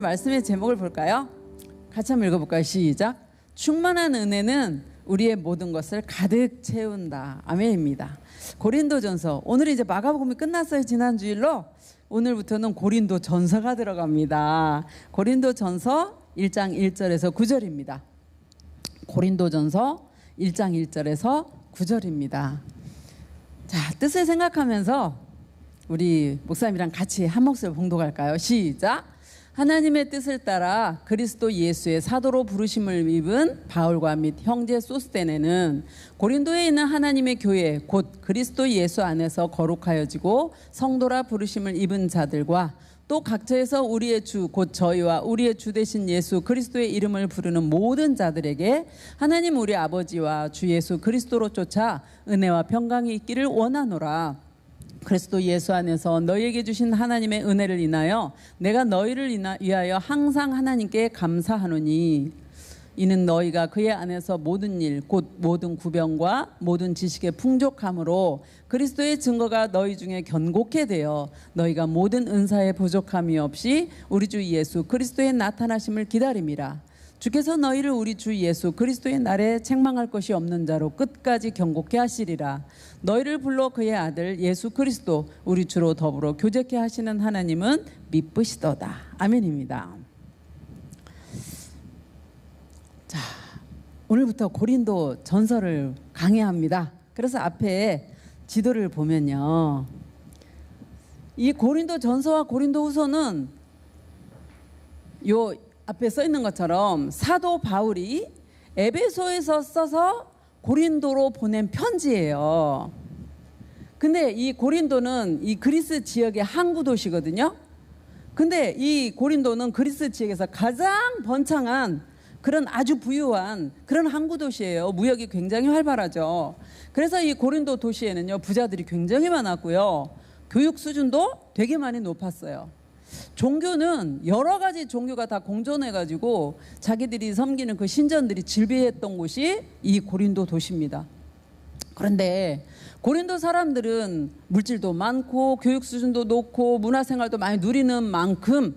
말씀의 제목을 볼까요? 같이 한번 읽어볼까요? 시작. 충만한 은혜는 우리의 모든 것을 가득 채운다. 아멘입니다. 고린도전서, 오늘 이제 마가복음이 끝났어요. 지난 주일로. 오늘부터는 고린도전서가 들어갑니다. 고린도전서 1장 1절에서 9절입니다. 고린도전서 1장 1절에서 9절입니다. 자, 뜻을 생각하면서 우리 목사님이랑 같이 한 목소리 봉독할까요? 시작. 하나님의 뜻을 따라 그리스도 예수의 사도로 부르심을 입은 바울과 및 형제 소스데네는 고린도에 있는 하나님의 교회 곧 그리스도 예수 안에서 거룩하여지고 성도라 부르심을 입은 자들과 또 각처에서 우리의 주 곧 저희와 우리의 주 되신 예수 그리스도의 이름을 부르는 모든 자들에게 하나님 우리 아버지와 주 예수 그리스도로 쫓아 은혜와 평강이 있기를 원하노라. 그리스도 예수 안에서 너희에게 주신 하나님의 은혜를 인하여 내가 너희를 위하여 항상 하나님께 감사하노니 이는 너희가 그의 안에서 모든 일 곧 모든 구병과 모든 지식의 풍족함으로 그리스도의 증거가 너희 중에 견고케 되어 너희가 모든 은사에 부족함이 없이 우리 주 예수 그리스도의 나타나심을 기다림이라. 주께서 너희를 우리 주 예수 그리스도의 날에 책망할 것이 없는 자로 끝까지 경고케 하시리라. 너희를 불러 그의 아들 예수 그리스도 우리 주로 더불어 교제케 하시는 하나님은 미쁘시도다. 아멘입니다. 자, 오늘부터 고린도 전서를 강해합니다. 그래서 앞에 지도를 보면요, 이 고린도 전서와 고린도 후서는 요 앞에 써 있는 것처럼 사도 바울이 에베소에서 써서 고린도로 보낸 편지예요. 근데 이 고린도는 이 그리스 지역의 항구 도시거든요. 근데 이 고린도는 그리스 지역에서 가장 번창한 그런 아주 부유한 그런 항구 도시예요. 무역이 굉장히 활발하죠. 그래서 이 고린도 도시에는요, 부자들이 굉장히 많았고요. 교육 수준도 되게 많이 높았어요. 종교는 여러 가지 종교가 다 공존해가지고 자기들이 섬기는 그 신전들이 즐비했던 곳이 이 고린도 도시입니다. 그런데 고린도 사람들은 물질도 많고 교육 수준도 높고 문화생활도 많이 누리는 만큼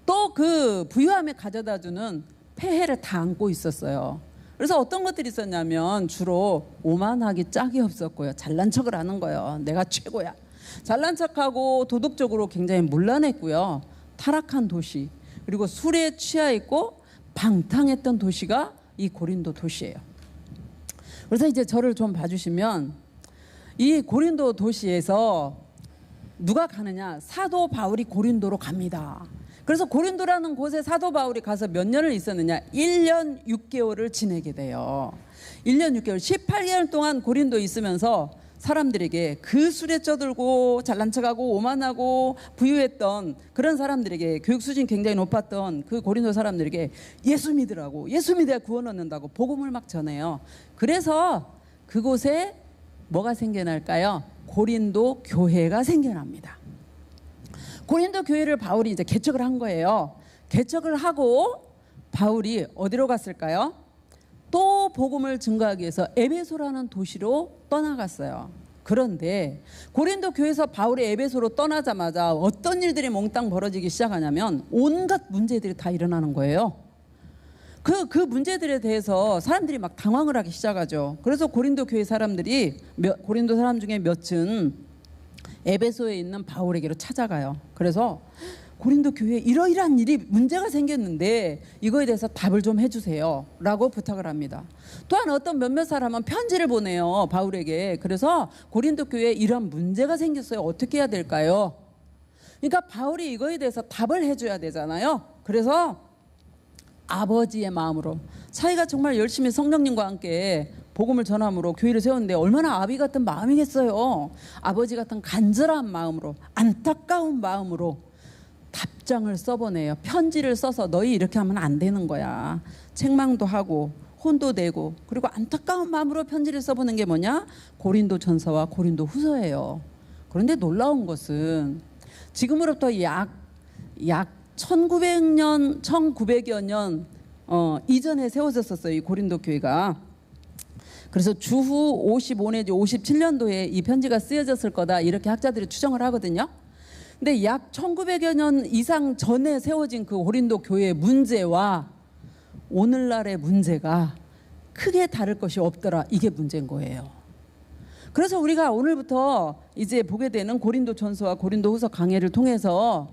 또 그 부유함에 가져다주는 폐해를 다 안고 있었어요. 그래서 어떤 것들이 있었냐면 주로 오만하기 짝이 없었고요. 잘난 척을 하는 거예요. 내가 최고야. 잘난 척하고 도덕적으로 굉장히 문란했고요. 타락한 도시, 그리고 술에 취해 있고 방탕했던 도시가 이 고린도 도시예요. 그래서 이제 저를 좀 봐주시면 이 고린도 도시에서 누가 가느냐? 사도 바울이 고린도로 갑니다. 그래서 고린도라는 곳에 사도 바울이 가서 몇 년을 있었느냐? 1년 6개월을 지내게 돼요. 1년 6개월, 18개월 동안 고린도에 있으면서 사람들에게 그 술에 쪄들고 잘난 척하고 오만하고 부유했던 그런 사람들에게, 교육 수준이 굉장히 높았던 그 고린도 사람들에게 예수 믿으라고, 예수 믿어야 구원 얻는다고 복음을 막 전해요. 그래서 그곳에 뭐가 생겨날까요? 고린도 교회가 생겨납니다. 고린도 교회를 바울이 이제 개척을 한 거예요. 개척을 하고 바울이 어디로 갔을까요? 또 복음을 증거하기 위해서 에베소라는 도시로 떠나갔어요. 그런데 고린도 교회에서 바울이 에베소로 떠나자마자 어떤 일들이 몽땅 벌어지기 시작하냐면 온갖 문제들이 다 일어나는 거예요. 그 문제들에 대해서 사람들이 막 당황을 하기 시작하죠. 그래서 고린도 교회 사람들이 고린도 사람 중에 몇은 에베소에 있는 바울에게로 찾아가요. 그래서 고린도 교회에 이러이러한 일이 문제가 생겼는데 이거에 대해서 답을 좀 해주세요 라고 부탁을 합니다. 또한 어떤 몇몇 사람은 편지를 보내요, 바울에게. 그래서 고린도 교회에 이런 문제가 생겼어요. 어떻게 해야 될까요? 그러니까 바울이 이거에 대해서 답을 해줘야 되잖아요. 그래서 아버지의 마음으로, 자기가 정말 열심히 성령님과 함께 복음을 전함으로 교회를 세웠는데 얼마나 아비 같은 마음이겠어요. 아버지 같은 간절한 마음으로, 안타까운 마음으로 답장을 써보내요. 편지를 써서 너희 이렇게 하면 안 되는 거야. 책망도 하고 혼도 내고, 그리고 안타까운 마음으로 편지를 써보는 게 뭐냐? 고린도 전서와 고린도 후서예요. 그런데 놀라운 것은 지금으로부터 약 1900년, 1900여 년 이전에 세워졌었어요, 이 고린도 교회가. 그래서 주후 55 내지 57년도에 이 편지가 쓰여졌을 거다, 이렇게 학자들이 추정을 하거든요. 근데 약 1900여 년 이상 전에 세워진 그 고린도 교회의 문제와 오늘날의 문제가 크게 다를 것이 없더라. 이게 문제인 거예요. 그래서 우리가 오늘부터 이제 보게 되는 고린도전서와 고린도후서 강해를 통해서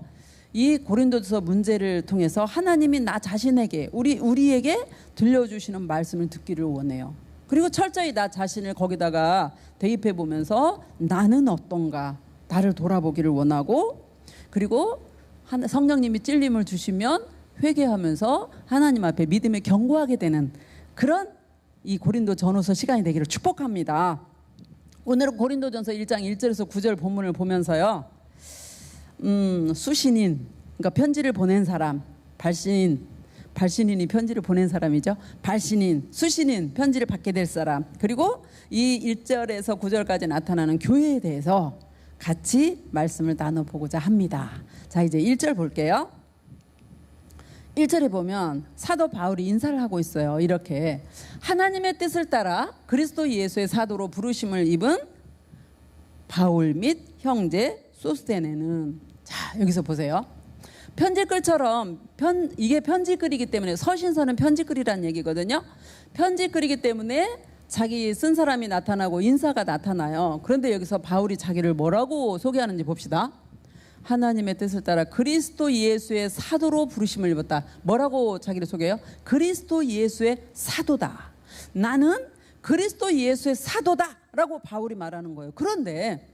이 고린도서 문제를 통해서 하나님이 나 자신에게 우리에게 들려주시는 말씀을 듣기를 원해요. 그리고 철저히 나 자신을 거기다가 대입해 보면서 나는 어떤가 나를 돌아보기를 원하고, 그리고 성령님이 찔림을 주시면 회개하면서 하나님 앞에 믿음에 견고하게 되는 그런 이 고린도전후서 시간이 되기를 축복합니다. 오늘은 고린도전서 1장 1절에서 9절 본문을 보면서요, 수신인, 그러니까 편지를 보낸 사람, 발신인이 편지를 보낸 사람이죠. 발신인, 수신인, 편지를 받게 될 사람, 그리고 이 1절에서 9절까지 나타나는 교회에 대해서 같이 말씀을 나눠보고자 합니다. 자, 이제 1절 볼게요. 1절에 보면 사도 바울이 인사를 하고 있어요. 이렇게 하나님의 뜻을 따라 그리스도 예수의 사도로 부르심을 입은 바울 및 형제 소스테네는, 자, 여기서 보세요. 편지글처럼 이게 편지글이기 때문에, 서신서는 편지글이라는 얘기거든요. 편지글이기 때문에 자기 쓴 사람이 나타나고 인사가 나타나요. 그런데 여기서 바울이 자기를 뭐라고 소개하는지 봅시다. 하나님의 뜻을 따라 그리스도 예수의 사도로 부르심을 입었다. 뭐라고 자기를 소개해요? 그리스도 예수의 사도다. 나는 그리스도 예수의 사도다 라고 바울이 말하는 거예요. 그런데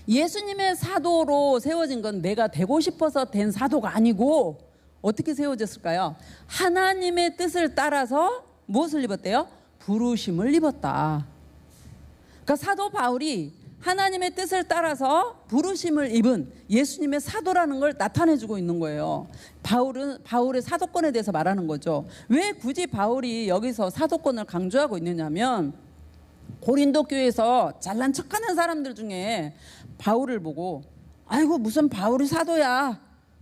예수님의 사도로 세워진 건 내가 되고 싶어서 된 사도가 아니고 어떻게 세워졌을까요? 하나님의 뜻을 따라서 무엇을 입었대요? 부르심을 입었다. 그러니까 사도 바울이 하나님의 뜻을 따라서 부르심을 입은 예수님의 사도라는 걸 나타내주고 있는 거예요. 바울의 사도권에 대해서 말하는 거죠. 왜 굳이 바울이 여기서 사도권을 강조하고 있느냐면, 고린도 교회에서 잘난 척하는 사람들 중에 바울을 보고, 아이고 무슨 바울이 사도야,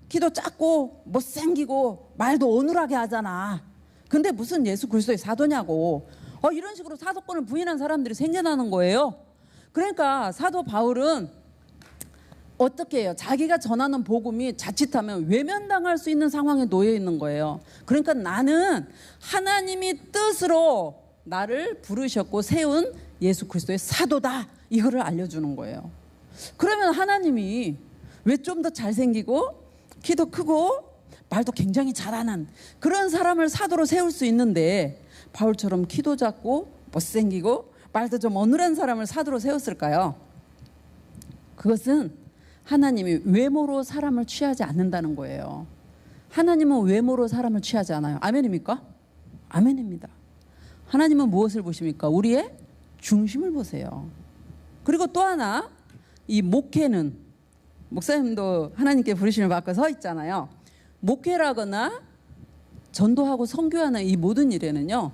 키도 작고 못생기고 말도 어눌하게 하잖아, 근데 무슨 예수 그리스도의 사도냐고, 이런 식으로 사도권을 부인한 사람들이 생겨나는 거예요. 그러니까 사도 바울은 어떻게 해요? 자기가 전하는 복음이 자칫하면 외면당할 수 있는 상황에 놓여 있는 거예요. 그러니까 나는 하나님이 뜻으로 나를 부르셨고 세운 예수 그리스도의 사도다, 이거를 알려주는 거예요. 그러면 하나님이 왜 좀 더 잘생기고 키도 크고 말도 굉장히 잘하는 그런 사람을 사도로 세울 수 있는데 바울처럼 키도 작고 못생기고 말도 좀 어눌한 사람을 사도로 세웠을까요? 그것은 하나님이 외모로 사람을 취하지 않는다는 거예요. 하나님은 외모로 사람을 취하지 않아요. 아멘입니까? 아멘입니다. 하나님은 무엇을 보십니까? 우리의 중심을 보세요. 그리고 또 하나, 이 목회는, 목사님도 하나님께 부르심을 받고 서 있잖아요. 목회라거나 전도하고 선교하는 이 모든 일에는요,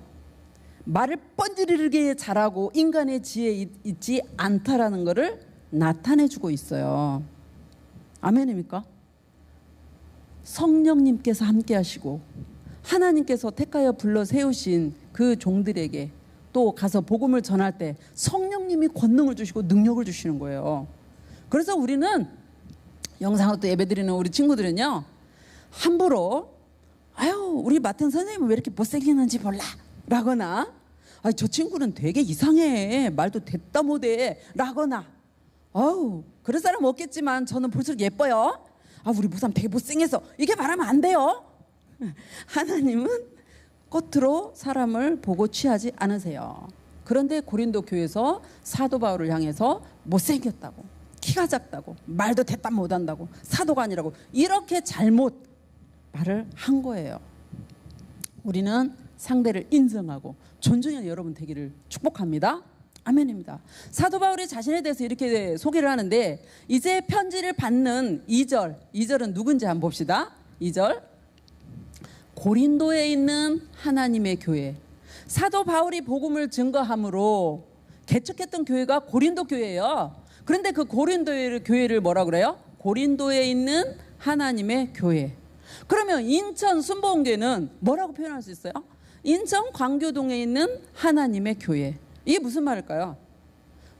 말을 뻔질르게 잘하고 인간의 지혜에 있지 않다라는 것을 나타내주고 있어요. 아멘입니까? 성령님께서 함께 하시고 하나님께서 택하여 불러 세우신 그 종들에게 또 가서 복음을 전할 때 성령님이 권능을 주시고 능력을 주시는 거예요. 그래서 우리는 영상으로 또 예배드리는 우리 친구들은요, 함부로 아유 우리 맡은 선생님은 왜 이렇게 못생기는지 몰라 라거나, 저 친구는 되게 이상해, 말도 됐다 못해 라거나, 그럴 사람 없겠지만 저는 볼수록 예뻐요, 우리 목사님 되게 못생겨서, 이게 말하면 안 돼요. 하나님은 겉으로 사람을 보고 취하지 않으세요. 그런데 고린도 교회에서 사도 바울을 향해서 못생겼다고, 키가 작다고, 말도 됐다 못한다고, 사도가 아니라고 이렇게 잘못 말을 한 거예요. 우리는 상대를 인정하고 존중하는 여러분 되기를 축복합니다. 아멘입니다. 사도 바울이 자신에 대해서 이렇게 소개를 하는데, 이제 편지를 받는 2절은 누군지 한번 봅시다. 2절, 고린도에 있는 하나님의 교회. 사도 바울이 복음을 증거함으로 개척했던 교회가 고린도 교회예요. 그런데 그 고린도 교회를 뭐라 그래요? 고린도에 있는 하나님의 교회. 그러면 인천 순복음교회는 뭐라고 표현할 수 있어요? 인천 광교동에 있는 하나님의 교회. 이게 무슨 말일까요?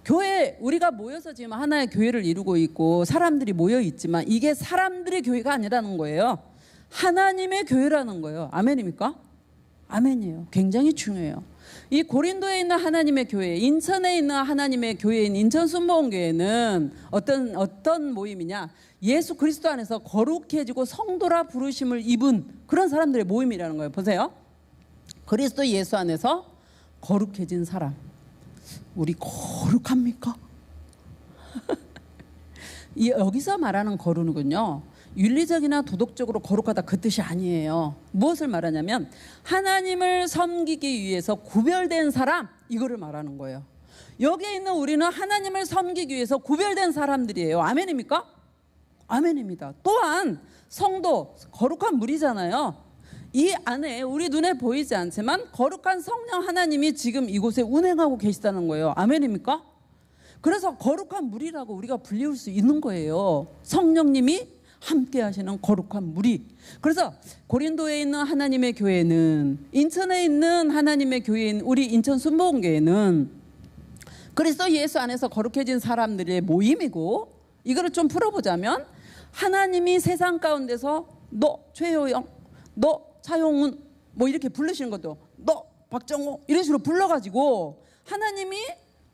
교회, 우리가 모여서 지금 하나의 교회를 이루고 있고 사람들이 모여 있지만 이게 사람들의 교회가 아니라는 거예요. 하나님의 교회라는 거예요. 아멘입니까? 아멘이에요. 굉장히 중요해요. 이 고린도에 있는 하나님의 교회, 인천에 있는 하나님의 교회인 인천 순복음교회는 어떤 모임이냐? 예수 그리스도 안에서 거룩해지고 성도라 부르심을 입은 그런 사람들의 모임이라는 거예요. 보세요. 그리스도 예수 안에서 거룩해진 사람. 우리 거룩합니까? 여기서 말하는 거룩은요, 윤리적이나 도덕적으로 거룩하다 그 뜻이 아니에요. 무엇을 말하냐면 하나님을 섬기기 위해서 구별된 사람, 이거를 말하는 거예요. 여기에 있는 우리는 하나님을 섬기기 위해서 구별된 사람들이에요. 아멘입니까? 아멘입니다. 또한 성도, 거룩한 물이잖아요. 이 안에 우리 눈에 보이지 않지만 거룩한 성령 하나님이 지금 이곳에 운행하고 계시다는 거예요. 아멘입니까? 그래서 거룩한 물이라고 우리가 불리울 수 있는 거예요. 성령님이 함께 하시는 거룩한 무리. 그래서 고린도에 있는 하나님의 교회는, 인천에 있는 하나님의 교회인 우리 인천 순복음교회는 그리스도 예수 안에서 거룩해진 사람들의 모임이고, 이거를 좀 풀어보자면 하나님이 세상 가운데서 너 최효영, 너 차용훈 뭐 이렇게 부르시는 것도 너 박정호 이런 식으로 불러가지고 하나님이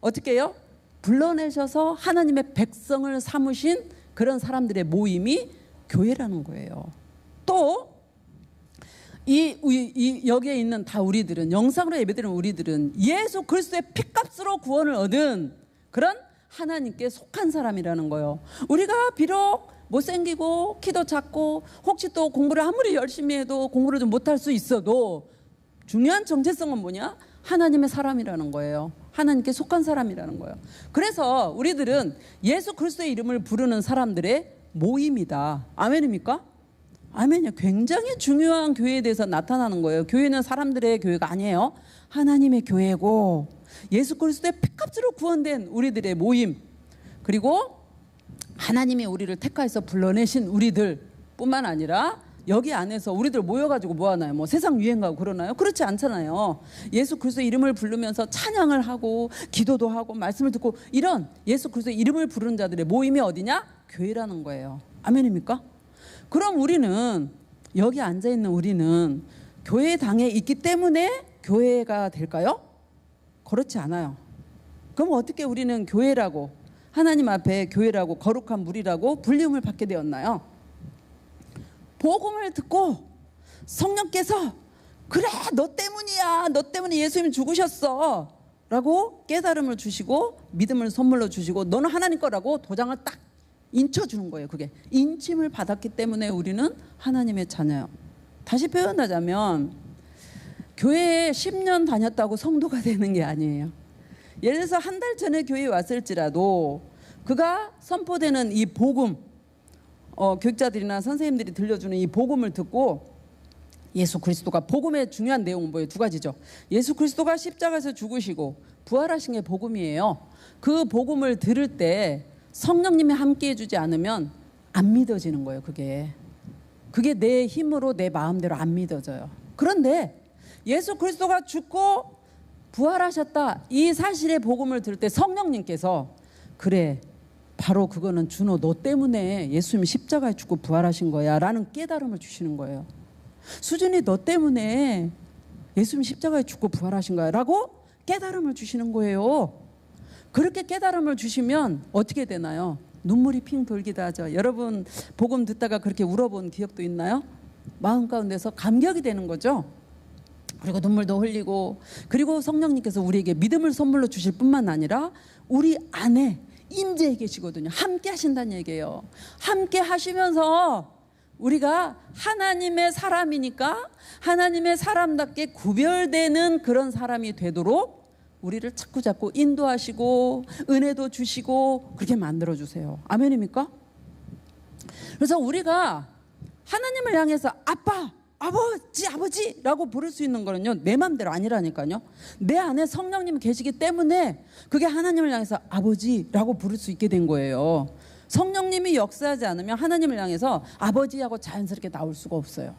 어떻게 해요? 불러내셔서 하나님의 백성을 삼으신 그런 사람들의 모임이 교회라는 거예요. 또 여기에 있는 다 우리들은, 영상으로 예배드리는 우리들은 예수 그리스도의 피값으로 구원을 얻은 그런 하나님께 속한 사람이라는 거예요. 우리가 비록 못생기고 키도 작고 혹시 또 공부를 아무리 열심히 해도 공부를 좀 못할 수 있어도 중요한 정체성은 뭐냐? 하나님의 사람이라는 거예요. 하나님께 속한 사람이라는 거예요. 그래서 우리들은 예수 그리스도의 이름을 부르는 사람들의 모임이다. 아멘입니까? 아멘이요. 굉장히 중요한 교회에 대해서 나타나는 거예요. 교회는 사람들의 교회가 아니에요. 하나님의 교회고 예수 그리스도의 피값으로 구원된 우리들의 모임, 그리고 하나님이 우리를 택하여서 불러내신 우리들 뿐만 아니라 여기 안에서 우리들 모여가지고 뭐 하나요? 뭐 세상 유행가고 그러나요? 그렇지 않잖아요. 예수 그리스도의 이름을 부르면서 찬양을 하고 기도도 하고 말씀을 듣고 이런 예수 그리스도의 이름을 부르는 자들의 모임이 어디냐? 교회라는 거예요. 아멘입니까? 그럼 우리는, 여기 앉아있는 우리는 교회당에 있기 때문에 교회가 될까요? 그렇지 않아요. 그럼 어떻게 우리는 교회라고, 하나님 앞에 교회라고 거룩한 무리라고 불림을 받게 되었나요? 복음을 듣고 성령께서 그래 너 때문이야, 너 때문에 예수님 죽으셨어 라고 깨달음을 주시고 믿음을 선물로 주시고 너는 하나님 거라고 도장을 딱 인쳐주는 거예요. 그게 인침을 받았기 때문에 우리는 하나님의 자녀예요. 다시 표현하자면 교회에 10년 다녔다고 성도가 되는 게 아니에요. 예를 들어서 한 달 전에 교회에 왔을지라도 그가 선포되는 이 복음, 교육자들이나 선생님들이 들려주는 이 복음을 듣고 예수 그리스도가, 복음의 중요한 내용은 뭐예요? 두 가지죠. 예수 그리스도가 십자가에서 죽으시고 부활하신 게 복음이에요. 그 복음을 들을 때 성령님이 함께 해주지 않으면 안 믿어지는 거예요. 그게 내 힘으로 내 마음대로 안 믿어져요. 그런데 예수 그리스도가 죽고 부활하셨다, 이 사실의 복음을 들을 때 성령님께서 그래 바로 그거는 준호 너 때문에 예수님이 십자가에 죽고 부활하신 거야 라는 깨달음을 주시는 거예요. 수진이 너 때문에 예수님이 십자가에 죽고 부활하신 거야 라고 깨달음을 주시는 거예요. 그렇게 깨달음을 주시면 어떻게 되나요? 눈물이 핑 돌기도 하죠. 여러분 복음 듣다가 그렇게 울어본 기억도 있나요? 마음 가운데서 감격이 되는 거죠. 그리고 눈물도 흘리고, 그리고 성령님께서 우리에게 믿음을 선물로 주실 뿐만 아니라 우리 안에 임재해 계시거든요. 함께 하신다는 얘기예요. 함께 하시면서 우리가 하나님의 사람이니까 하나님의 사람답게 구별되는 그런 사람이 되도록 우리를 자꾸 인도하시고 은혜도 주시고 그렇게 만들어주세요. 아멘입니까? 그래서 우리가 하나님을 향해서 아빠, 아버지라고 부를 수 있는 거는요, 내 마음대로 아니라니까요. 내 안에 성령님이 계시기 때문에 그게 하나님을 향해서 아버지라고 부를 수 있게 된 거예요. 성령님이 역사하지 않으면 하나님을 향해서 아버지하고 자연스럽게 나올 수가 없어요.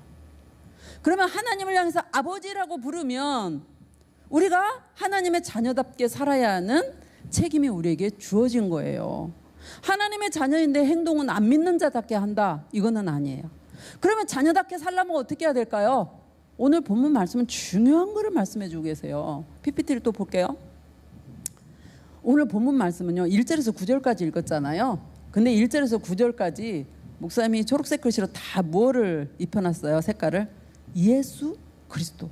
그러면 하나님을 향해서 아버지라고 부르면 우리가 하나님의 자녀답게 살아야 하는 책임이 우리에게 주어진 거예요. 하나님의 자녀인데 행동은 안 믿는 자답게 한다. 이거는 아니에요. 그러면 자녀답게 살려면 어떻게 해야 될까요? 오늘 본문 말씀은 중요한 거를 말씀해 주고 계세요. PPT를 또 볼게요. 오늘 본문 말씀은요, 1절에서 9절까지 읽었잖아요. 근데 1절에서 9절까지 목사님이 초록색 글씨로 다 뭐를 입혀놨어요? 색깔을. 예수 그리스도.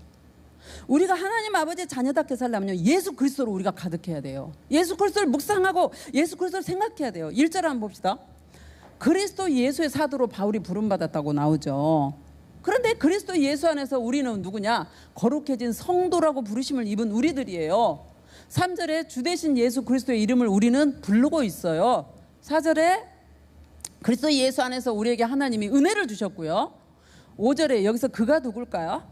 우리가 하나님 아버지의 자녀답게 살려면요, 예수 그리스도로 우리가 가득해야 돼요. 예수 그리스도를 묵상하고 예수 그리스도를 생각해야 돼요. 1절 한번 봅시다. 그리스도 예수의 사도로 바울이 부름받았다고 나오죠. 그런데 그리스도 예수 안에서 우리는 누구냐? 거룩해진 성도라고 부르심을 입은 우리들이에요. 3절에 주 대신 예수 그리스도의 이름을 우리는 부르고 있어요. 4절에 그리스도 예수 안에서 우리에게 하나님이 은혜를 주셨고요. 5절에 여기서 그가 누굴까요?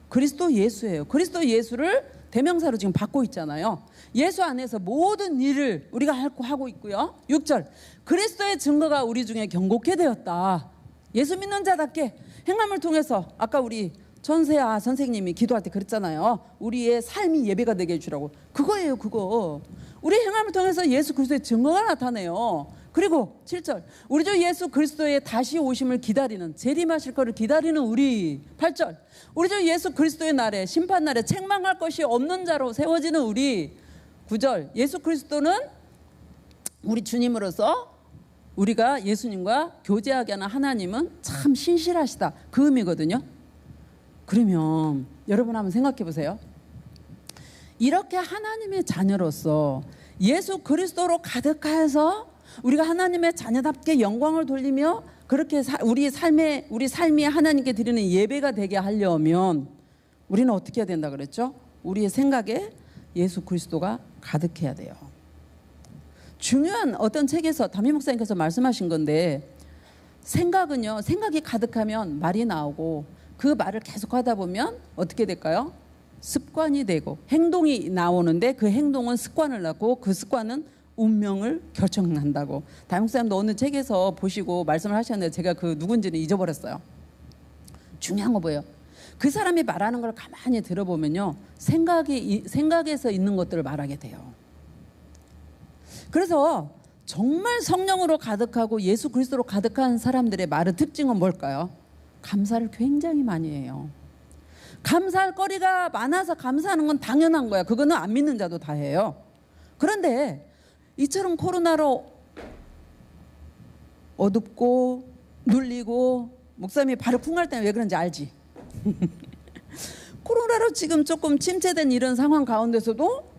그리스도 예수예요. 그리스도 예수를 대명사로 지금 받고 있잖아요. 예수 안에서 모든 일을 우리가 하고 있고요. 6절 그리스도의 증거가 우리 중에 경고케 되었다. 예수 믿는 자답게 행함을 통해서 아까 우리 전세아 선생님이 기도할 때 그랬잖아요. 우리의 삶이 예배가 되게 해주라고. 그거예요. 그거. 우리 행함을 통해서 예수 그리스도의 증거가 나타내요. 그리고 7절 우리 주 예수 그리스도의 다시 오심을 기다리는, 재림하실 것을 기다리는 우리. 8절 우리 주 예수 그리스도의 날에, 심판날에 책망할 것이 없는 자로 세워지는 우리. 9절 예수 그리스도는 우리 주님으로서 우리가 예수님과 교제하게 하는 하나님은 참 신실하시다, 그 의미거든요. 그러면 여러분 한번 생각해 보세요. 이렇게 하나님의 자녀로서 예수 그리스도로 가득하여서 우리가 하나님의 자녀답게 영광을 돌리며 그렇게 우리 삶이 하나님께 드리는 예배가 되게 하려면 우리는 어떻게 해야 된다 그랬죠? 우리의 생각에 예수 그리스도가 가득해야 돼요. 중요한 어떤 책에서 담임 목사님께서 말씀하신 건데, 생각은요, 생각이 가득하면 말이 나오고 그 말을 계속 하다 보면 어떻게 될까요? 습관이 되고 행동이 나오는데 그 행동은 습관을 낳고 그 습관은 운명을 결정한다고. 담임 목사님도 어느 책에서 보시고 말씀을 하셨는데 제가 그 누군지는 잊어버렸어요. 중요한 거 뭐예요? 그 사람이 말하는 걸 가만히 들어보면요, 생각에서 있는 것들을 말하게 돼요. 그래서 정말 성령으로 가득하고 예수 그리스도로 가득한 사람들의 말의 특징은 뭘까요? 감사를 굉장히 많이 해요. 감사할 거리가 많아서 감사하는 건 당연한 거야. 그거는 안 믿는 자도 다 해요. 그런데 이처럼 코로나로 어둡고 눌리고, 목사님이 발을 쿵할 때는 왜 그런지 알지? 코로나로 지금 조금 침체된 이런 상황 가운데서도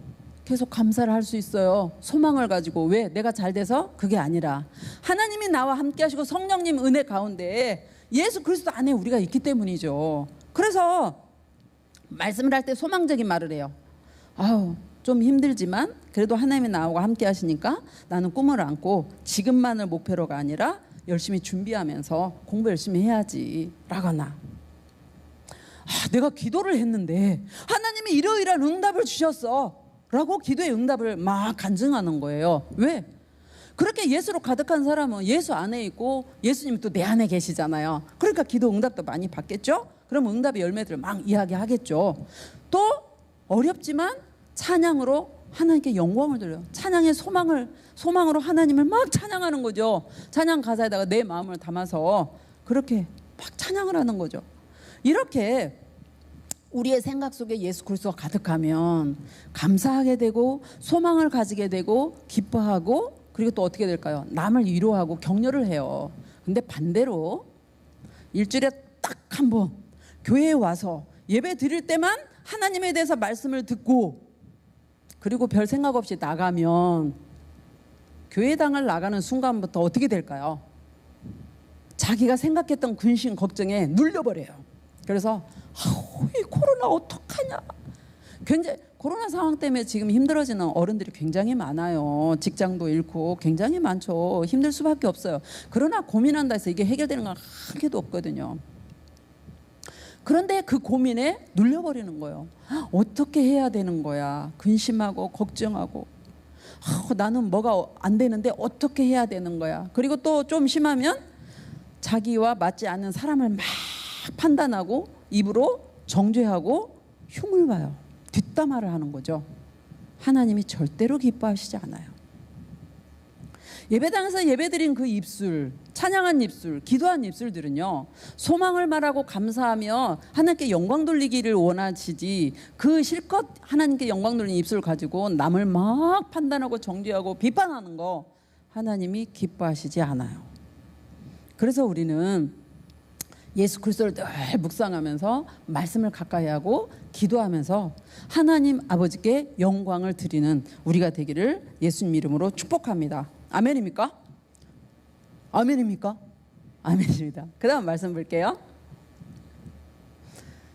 계속 감사를 할 수 있어요. 소망을 가지고. 왜? 내가 잘 돼서? 그게 아니라 하나님이 나와 함께 하시고 성령님 은혜 가운데 예수 그리스도 안에 우리가 있기 때문이죠. 그래서 말씀을 할 때 소망적인 말을 해요. 아우, 좀 힘들지만 그래도 하나님이 나와 함께 하시니까 나는 꿈을 안고 지금만을 목표로가 아니라 열심히 준비하면서 공부 열심히 해야지 라거나, 내가 기도를 했는데 하나님이 이러이러한 응답을 주셨어 라고 기도의 응답을 막 간증하는 거예요. 왜? 그렇게 예수로 가득한 사람은 예수 안에 있고 예수님이 또 내 안에 계시잖아요. 그러니까 기도 응답도 많이 받겠죠. 그럼 응답의 열매들을 막 이야기하겠죠. 또 어렵지만 찬양으로 하나님께 영광을 돌려요. 찬양의 소망으로 하나님을 막 찬양하는 거죠. 찬양 가사에다가 내 마음을 담아서 그렇게 막 찬양을 하는 거죠. 이렇게 우리의 생각 속에 예수 그리스도가 가득하면 감사하게 되고 소망을 가지게 되고 기뻐하고, 그리고 또 어떻게 될까요? 남을 위로하고 격려를 해요. 근데 반대로 일주일에 딱 한 번 교회에 와서 예배 드릴 때만 하나님에 대해서 말씀을 듣고 그리고 별 생각 없이 나가면 교회당을 나가는 순간부터 어떻게 될까요? 자기가 생각했던 근심 걱정에 눌려버려요. 그래서 이 코로나 어떡하냐. 굉장히 코로나 상황 때문에 지금 힘들어지는 어른들이 굉장히 많아요. 직장도 잃고 굉장히 많죠. 힘들 수밖에 없어요. 그러나 고민한다 해서 이게 해결되는 건 한 개도 없거든요. 그런데 그 고민에 눌려버리는 거예요. 어떻게 해야 되는 거야. 근심하고 걱정하고, 나는 뭐가 안 되는데 어떻게 해야 되는 거야. 그리고 또 좀 심하면 자기와 맞지 않는 사람을 막 판단하고 입으로 정죄하고 흉을 봐요. 뒷담화를 하는 거죠. 하나님이 절대로 기뻐하시지 않아요. 예배당에서 예배드린 그 입술, 찬양한 입술, 기도한 입술들은요, 소망을 말하고 감사하며 하나님께 영광 돌리기를 원하시지, 그 실컷 하나님께 영광 돌리는 입술을 가지고 남을 막 판단하고 정죄하고 비판하는 거 하나님이 기뻐하시지 않아요. 그래서 우리는 예수 그리스도를 늘 묵상하면서 말씀을 가까이 하고 기도하면서 하나님 아버지께 영광을 드리는 우리가 되기를 예수님 이름으로 축복합니다. 아멘입니까? 아멘입니까? 아멘입니다. 그 다음 말씀 볼게요.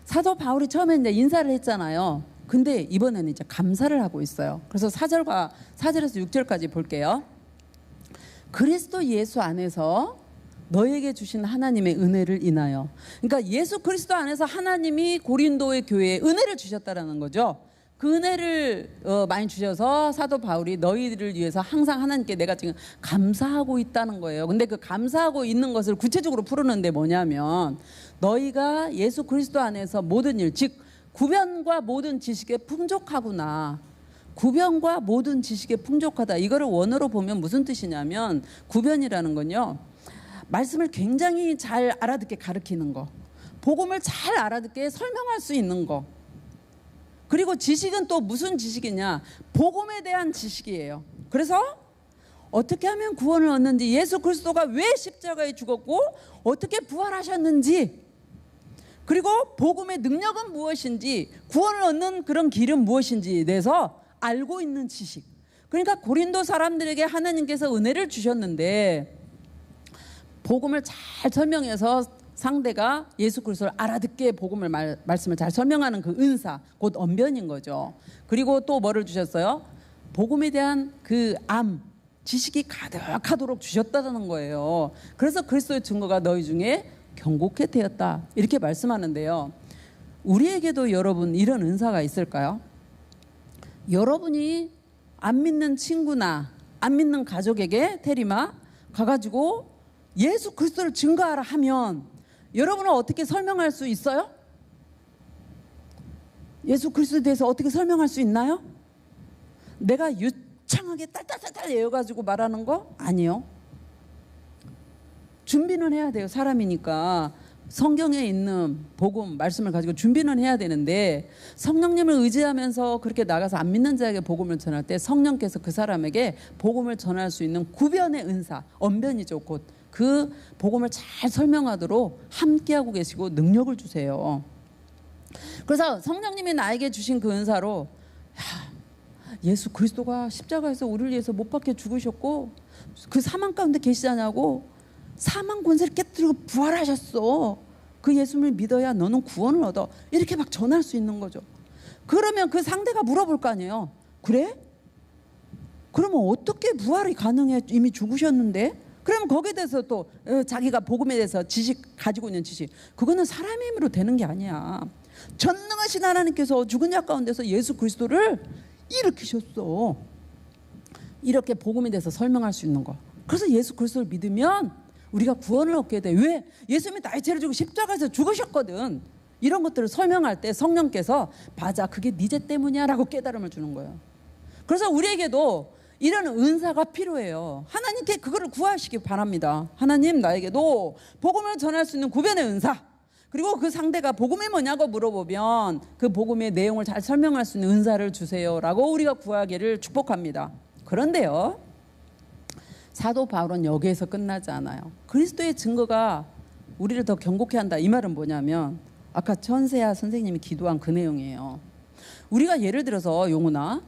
사도 바울이 처음에 이제 인사를 했잖아요. 근데 이번에는 이제 감사를 하고 있어요. 그래서 4절에서 6절까지 볼게요. 그리스도 예수 안에서 너에게 주신 하나님의 은혜를 인하여, 그러니까 예수 그리스도 안에서 하나님이 고린도의 교회에 은혜를 주셨다라는 거죠. 그 은혜를 많이 주셔서 사도 바울이 너희들을 위해서 항상 하나님께 내가 지금 감사하고 있다는 거예요. 근데 그 감사하고 있는 것을 구체적으로 풀었는데 뭐냐면, 너희가 예수 그리스도 안에서 모든 일, 즉 구변과 모든 지식에 풍족하구나. 구변과 모든 지식에 풍족하다. 이거를 원어로 보면 무슨 뜻이냐면, 구변이라는 건요, 말씀을 굉장히 잘 알아듣게 가르치는 거, 복음을 잘 알아듣게 설명할 수 있는 거, 그리고 지식은 또 무슨 지식이냐, 복음에 대한 지식이에요. 그래서 어떻게 하면 구원을 얻는지, 예수 그리스도가 왜 십자가에 죽었고 어떻게 부활하셨는지, 그리고 복음의 능력은 무엇인지, 구원을 얻는 그런 길은 무엇인지에 대해서 알고 있는 지식. 그러니까 고린도 사람들에게 하나님께서 은혜를 주셨는데 복음을 잘 설명해서 상대가 예수 그리스도를 알아듣게 복음을 말씀을 잘 설명하는 그 은사, 곧 언변인 거죠. 그리고 또 뭐를 주셨어요? 복음에 대한 그 지식이 가득하도록 주셨다는 거예요. 그래서 그리스도의 증거가 너희 중에 경고케 되었다, 이렇게 말씀하는데요. 우리에게도 여러분 이런 은사가 있을까요? 여러분이 안 믿는 친구나 안 믿는 가족에게 테리마 가가지고 예수 그리스도를 증거하라 하면 여러분은 어떻게 설명할 수 있어요? 예수 그리스도에 대해서 어떻게 설명할 수 있나요? 내가 유창하게 딸딸딸딸 외워가지고 말하는 거? 아니요. 준비는 해야 돼요. 사람이니까 성경에 있는 복음 말씀을 가지고 준비는 해야 되는데, 성령님을 의지하면서 그렇게 나가서 안 믿는 자에게 복음을 전할 때 성령께서 그 사람에게 복음을 전할 수 있는 구변의 은사, 언변이죠. 곧 그 복음을 잘 설명하도록 함께하고 계시고 능력을 주세요. 그래서 성령님이 나에게 주신 그 은사로, 예수 그리스도가 십자가에서 우리를 위해서 못 박혀 죽으셨고 그 사망 가운데 계시잖냐고, 사망 권세를 깨뜨리고 부활하셨어. 그 예수를 믿어야 너는 구원을 얻어. 이렇게 막 전할 수 있는 거죠. 그러면 그 상대가 물어볼 거 아니에요. 그래? 그러면 어떻게 부활이 가능해? 이미 죽으셨는데? 그러면 거기에 대해서 또 자기가 복음에 대해서 지식, 가지고 있는 지식, 그거는 사람의 힘으로 되는 게 아니야. 전능하신 하나님께서 죽은 자 가운데서 예수 그리스도를 일으키셨어. 이렇게 복음에 대해서 설명할 수 있는 거. 그래서 예수 그리스도를 믿으면 우리가 구원을 얻게 돼. 왜? 예수님이 나의 죄를 지고 십자가에서 죽으셨거든. 이런 것들을 설명할 때 성령께서 맞아, 그게 네 죄 때문이야 라고 깨달음을 주는 거예요. 그래서 우리에게도 이런 은사가 필요해요. 하나님께 그거를 구하시기 바랍니다. 하나님, 나에게도 복음을 전할 수 있는 구변의 은사, 그리고 그 상대가 복음이 뭐냐고 물어보면 그 복음의 내용을 잘 설명할 수 있는 은사를 주세요 라고 우리가 구하기를 축복합니다. 그런데요, 사도 바울은 여기에서 끝나지 않아요. 그리스도의 증거가 우리를 더 경고케 한다. 이 말은 뭐냐면 아까 천세야 선생님이 기도한 그 내용이에요. 우리가 예를 들어서 용훈아,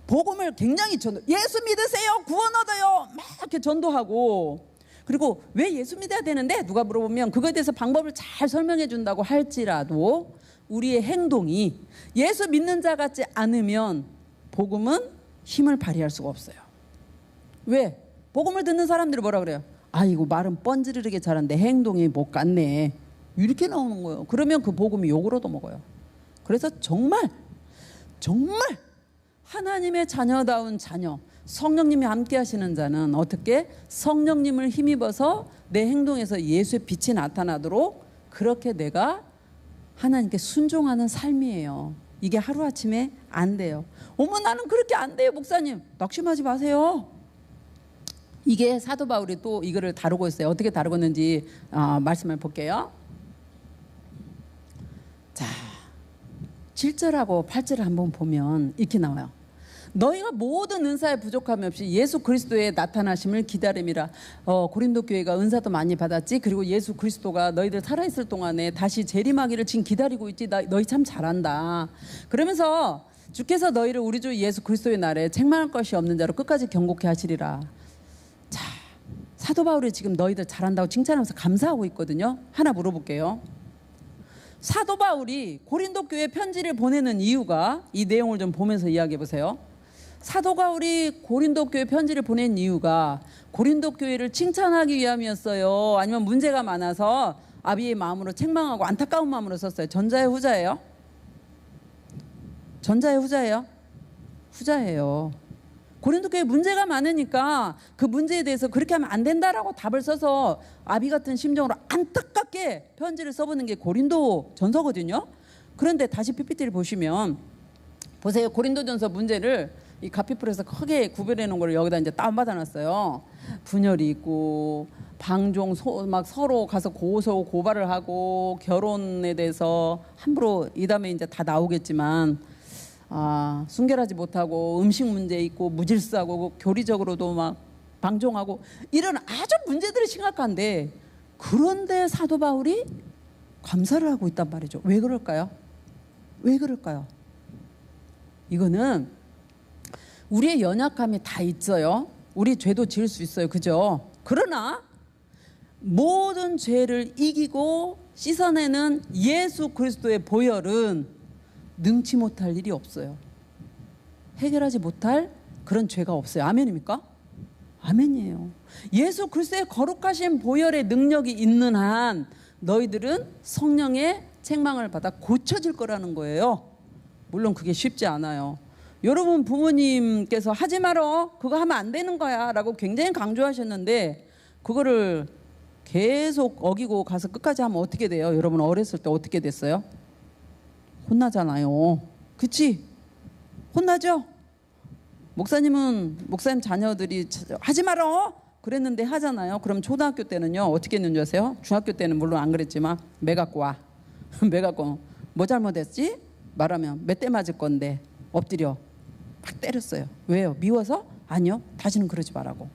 복음을 굉장히 예수 믿으세요, 구원 얻어요, 막 이렇게 전도하고, 그리고 왜 예수 믿어야 되는데 누가 물어보면 그거에 대해서 방법을 잘 설명해 준다고 할지라도 우리의 행동이 예수 믿는 자 같지 않으면 복음은 힘을 발휘할 수가 없어요. 왜? 복음을 듣는 사람들이 뭐라 그래요? 아이고, 말은 뻔지르르게 잘하는데 행동이 못 갔네, 이렇게 나오는 거예요. 그러면 그 복음이 욕을 얻어먹어요. 그래서 정말 하나님의 자녀다운 자녀, 성령님이 함께 하시는 자는 어떻게 성령님을 힘입어서 내 행동에서 예수의 빛이 나타나도록 그렇게 내가 하나님께 순종하는 삶이에요. 이게 하루아침에 안 돼요. 어머, 나는 그렇게 안 돼요, 목사님. 낙심하지 마세요. 이게 사도 바울이 또 이거를 다루고 있어요. 어떻게 다루고 있는지 말씀을 볼게요. 자, 7절하고 8절을 한번 보면 이렇게 나와요. 너희가 모든 은사에 부족함이 없이 예수 그리스도의 나타나심을 기다림이라. 고린도 교회가 은사도 많이 받았지. 그리고 예수 그리스도가 너희들 살아있을 동안에 다시 재림하기를 지금 기다리고 있지. 너희 참 잘한다. 그러면서 주께서 너희를 우리 주 예수 그리스도의 날에 책망할 것이 없는 자로 끝까지 경고케 하시리라. 자, 사도 바울이 지금 너희들 잘한다고 칭찬하면서 감사하고 있거든요. 하나 물어볼게요. 사도 바울이 고린도 교회에 편지를 보내는 이유가, 이 내용을 좀 보면서 이야기해 보세요. 사도 바울이 고린도 교회 편지를 보낸 이유가 고린도 교회를 칭찬하기 위함이었어요? 아니면 문제가 많아서 아비의 마음으로 책망하고 안타까운 마음으로 썼어요? 전자예요, 후자예요? 전자예요, 후자예요? 후자예요. 고린도 교회에 문제가 많으니까 그 문제에 대해서 그렇게 하면 안 된다라고 답을 써서 아비 같은 심정으로 안타깝게 편지를 써보는 게 고린도 전서거든요. 그런데 다시 PPT를 보시면 보세요. 고린도 전서 문제를 이 가피풀에서 크게 구별해 놓은 걸 여기다 이제 다운받아 놨어요. 분열이 있고 방종 막 서로 가서 고소 고발을 하고 결혼에 대해서 함부로 이 다음에 이제 다 나오겠지만 순결하지 못하고 음식 문제 있고 무질서하고 교리적으로도 막 방종하고 이런 아주 문제들이 심각한데, 그런데 사도 바울이 감사를 하고 있단 말이죠. 왜 그럴까요? 왜 그럴까요? 이거는 우리의 연약함이 다 있어요. 우리 죄도 지을 수 있어요. 그죠? 그러나 모든 죄를 이기고 씻어내는 예수 그리스도의 보혈은 능치 못할 일이 없어요. 해결하지 못할 그런 죄가 없어요. 아멘입니까? 아멘이에요. 예수 그리스도의 거룩하신 보혈의 능력이 있는 한 너희들은 성령의 책망을 받아 고쳐질 거라는 거예요. 물론 그게 쉽지 않아요. 여러분 부모님께서 하지 말어, 그거 하면 안 되는 거야 라고 굉장히 강조하셨는데 그거를 계속 어기고 가서 끝까지 하면 어떻게 돼요? 여러분 어렸을 때 어떻게 됐어요? 혼나잖아요. 그치? 혼나죠? 목사님 자녀들이 하지 말어 그랬는데 하잖아요. 그럼 초등학교 때는요 어떻게 했는지 아세요? 중학교 때는 물론 안 그랬지만 매 갖고 와. 매 갖고 뭐 잘못했지? 말하면 몇 대 맞을 건데 엎드려 막 때렸어요. 왜요? 미워서? 아니요. 다시는 그러지 말라고.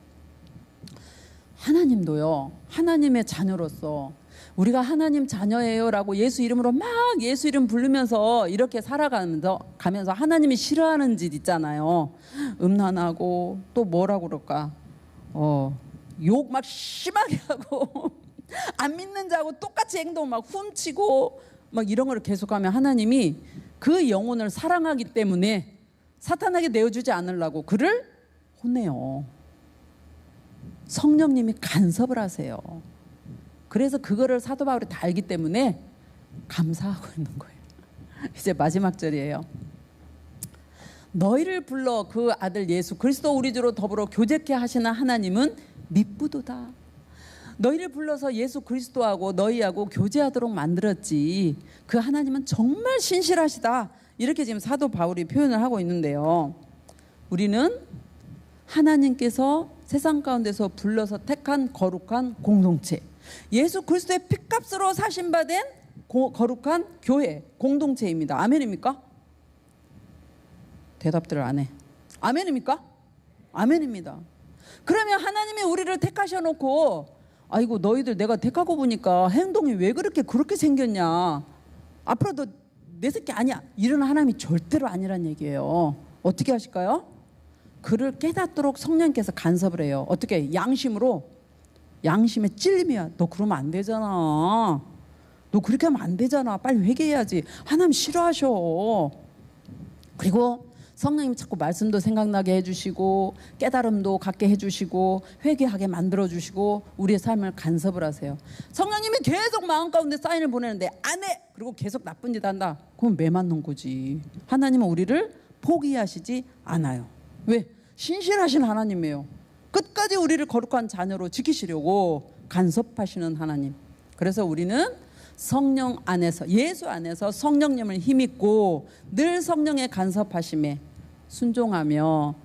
하나님도요, 하나님의 자녀로서 우리가 하나님 자녀예요 라고 예수 이름으로 막 예수 이름 부르면서 이렇게 살아가면서 하나님이 싫어하는 짓 있잖아요. 음란하고 또 뭐라고 그럴까, 욕 막 심하게 하고 안 믿는 자하고 똑같이 행동 막 훔치고 막 이런 걸 계속하면 하나님이 그 영혼을 사랑하기 때문에 사탄에게 내어주지 않으려고 그를 혼내요. 성령님이 간섭을 하세요. 그래서 그거를 사도 바울이 다 알기 때문에 감사하고 있는 거예요. 이제 마지막 절이에요. 너희를 불러 그 아들 예수 그리스도 우리 주로 더불어 교제케 하시는 하나님은 미쁘도다. 너희를 불러서 예수 그리스도하고 너희하고 교제하도록 만들었지. 그 하나님은 정말 신실하시다. 이렇게 지금 사도 바울이 표현을 하고 있는데요. 우리는 하나님께서 세상 가운데서 불러서 택한 거룩한 공동체, 예수 그리스도의 피값으로 사신받은 거룩한 교회, 공동체입니다. 아멘입니까? 대답들을 안 해. 아멘입니까? 아멘입니다. 그러면 하나님이 우리를 택하셔놓고 아이고 너희들 내가 택하고 보니까 행동이 왜 그렇게 생겼냐, 앞으로 너 내 새끼 아니야, 이런 하나님이 절대로 아니란 얘기예요. 어떻게 하실까요? 그를 깨닫도록 성령께서 간섭을 해요. 어떻게? 양심의 찔림이야. 너 그러면 안 되잖아. 너 그렇게 하면 안 되잖아. 빨리 회개해야지. 하나님 싫어하셔. 그리고 성령님이 자꾸 말씀도 생각나게 해주시고 깨달음도 갖게 해주시고 회개하게 만들어주시고 우리의 삶을 간섭을 하세요. 성령님이 계속 마음 가운데 사인을 보내는데 안 해! 그리고 계속 나쁜 짓 한다. 그건 매 맞는 거지. 하나님은 우리를 포기하시지 않아요. 왜? 신실하신 하나님이에요. 끝까지 우리를 거룩한 자녀로 지키시려고 간섭하시는 하나님. 그래서 우리는 성령 안에서, 예수 안에서 성령님을 힘입고 늘 성령의 간섭하심에 순종하며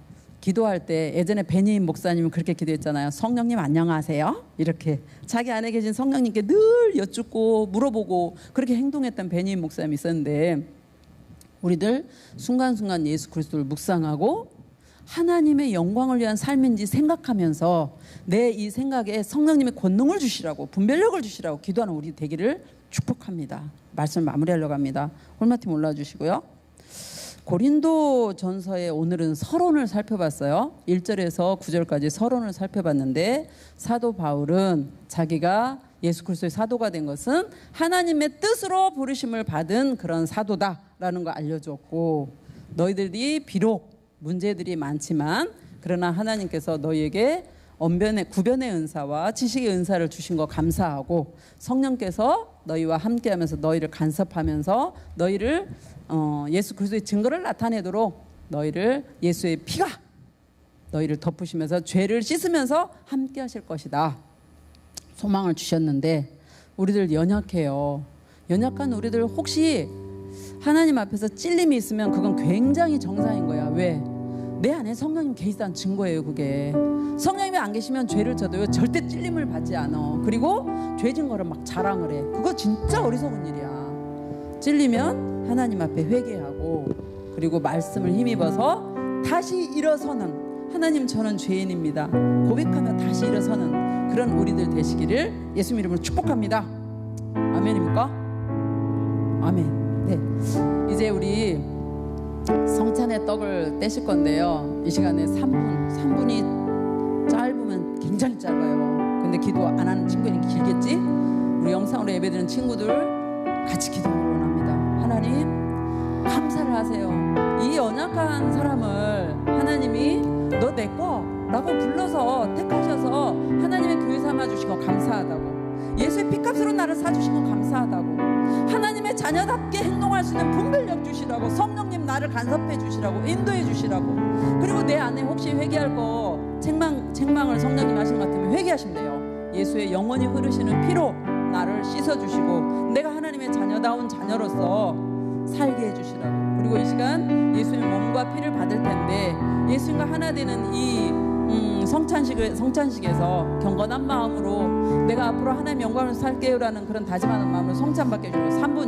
기도할 때, 예전에 베니인 목사님은 그렇게 기도했잖아요. 성령님 안녕하세요, 이렇게 자기 안에 계신 성령님께 늘 여쭙고 물어보고 그렇게 행동했던 베니인 목사님이 있었는데, 우리들 순간순간 예수 그리스도를 묵상하고 하나님의 영광을 위한 삶인지 생각하면서 내 이 생각에 성령님의 권능을 주시라고, 분별력을 주시라고 기도하는 우리 되기를 축복합니다. 말씀을 마무리하려고 합니다. 홀마팀 올라주시고요. 고린도 전서의 오늘은 서론을 살펴봤어요. 1절에서 9절까지 서론을 살펴봤는데, 사도 바울은 자기가 예수 그리스도의 사도가 된 것은 하나님의 뜻으로 부르심을 받은 그런 사도다라는 걸 알려줬고, 너희들이 비록 문제들이 많지만 그러나 하나님께서 너희에게 언변의 구변의 은사와 지식의 은사를 주신 거 감사하고, 성령께서 너희와 함께하면서 너희를 간섭하면서 너희를 예수 그리스도의 증거를 나타내도록 너희를 예수의 피가 너희를 덮으시면서 죄를 씻으면서 함께 하실 것이다, 소망을 주셨는데, 우리들 연약해요. 연약한 우리들 혹시 하나님 앞에서 찔림이 있으면 그건 굉장히 정상인 거야. 왜? 내 안에 성령님 계시다는 증거예요. 그게 성령님이 안 계시면 죄를 져도요 절대 찔림을 받지 않아. 그리고 죄 증거를 막 자랑을 해. 그거 진짜 어리석은 일이야. 찔리면 하나님 앞에 회개하고, 그리고 말씀을 힘입어서 다시 일어서는, 하나님 저는 죄인입니다 고백하며 다시 일어서는 그런 우리들 되시기를 예수님 이름으로 축복합니다. 아멘입니까? 아멘. 네, 이제 우리 성찬의 떡을 떼실 건데요, 이 시간에 3분이 짧으면 굉장히 짧아요. 근데 기도 안 하는 친구는 길겠지? 우리 영상으로 예배드리는 친구들 같이 기도하기 원합니다. 하나님 감사를 하세요. 이 연약한 사람을 하나님이 너 내 거라고 불러서 택하셔서 하나님의 교회 삼아주신 거 감사하다고, 예수의 피값으로 나를 사주신 거 감사하다고, 하나님의 자녀답게 행동할 수 있는 분별력 주시라고, 성령님 나를 간섭해 주시라고, 인도해 주시라고, 그리고 내 안에 혹시 회개할 거 책망을 성령님 하신 것 같으면 회개하신대요. 예수의 영원히 흐르시는 피로 나를 씻어주시고 내가 하나님의 자녀다운 자녀로서 살게 해주시라고. 그리고 이 시간 예수님의 몸과 피를 받을 텐데, 예수님과 하나 되는 이 성찬식에서 경건한 마음으로 내가 앞으로 하나님의 영광을 살게요라는 그런 다짐하는 마음으로 성찬 받게 해주고, 3분